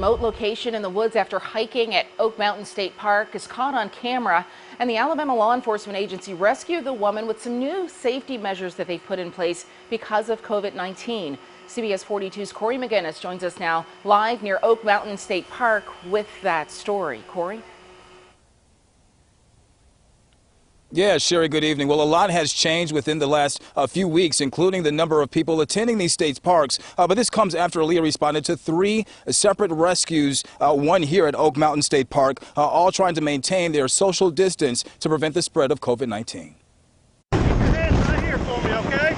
Remote location in the woods after hiking at Oak Mountain State Park is caught on camera, and the Alabama Law Enforcement Agency rescued the woman with some new safety measures that they put in place because of COVID-19. CBS 42's Corey McGinnis joins us now live near Oak Mountain State Park with that story. Corey? Yeah, Sherry, good evening. Well, a lot has changed within the last few weeks, including the number of people attending these state parks. But this comes after ALEA responded to 3 separate rescues, one here at Oak Mountain State Park, all trying to maintain their social distance to prevent the spread of COVID-19. Keep your hands right here for me, okay?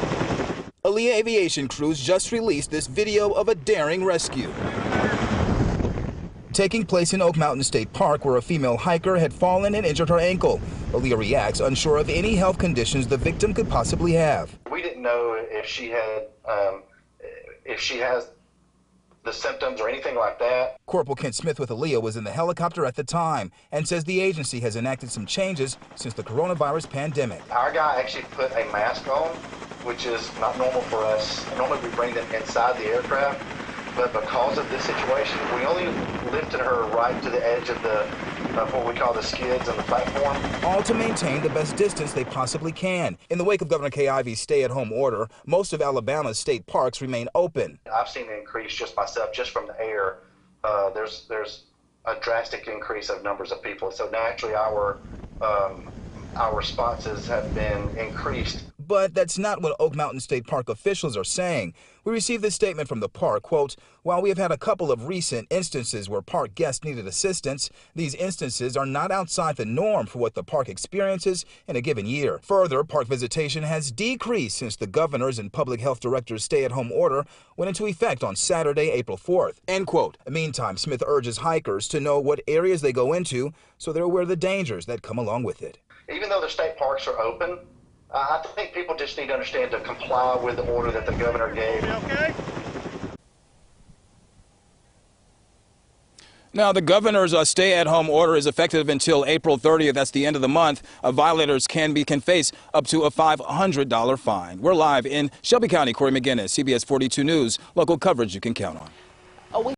ALEA Aviation Crews just released this video of a daring rescue taking place in Oak Mountain State Park, where a female hiker had fallen and injured her ankle. ALEA reacts unsure of any health conditions the victim could possibly have. We didn't know if she has the symptoms or anything like that. Corporal Kent Smith with ALEA was in the helicopter at the time and says the agency has enacted some changes since the coronavirus pandemic. Our guy actually put a mask on, which is not normal for us. Normally we bring them inside the aircraft, but because of this situation, we only lifted her right to the edge of what we call the skids on the platform. All to maintain the best distance they possibly can. In the wake of Governor Kay Ivey's stay-at-home order, most of Alabama's state parks remain open. I've seen an increase just myself, just from the air. There's a drastic increase of numbers of people. So naturally our responses have been increased. But that's not what Oak Mountain State Park officials are saying. We received this statement from the park, quote, "While we have had a couple of recent instances where park guests needed assistance, these instances are not outside the norm for what the park experiences in a given year." Further, park visitation has decreased since the governor's and public health director's stay-at-home order went into effect on Saturday, April 4th, end quote. Meantime, Smith urges hikers to know what areas they go into so they're aware of the dangers that come along with it. Even though the state parks are open, I think people just need to understand to comply with the order that the governor gave. Okay? Now, the governor's stay-at-home order is effective until April 30th. That's the end of the month. Violators can face up to a $500 fine. We're live in Shelby County. Corey McGinnis, CBS 42 News. Local coverage you can count on.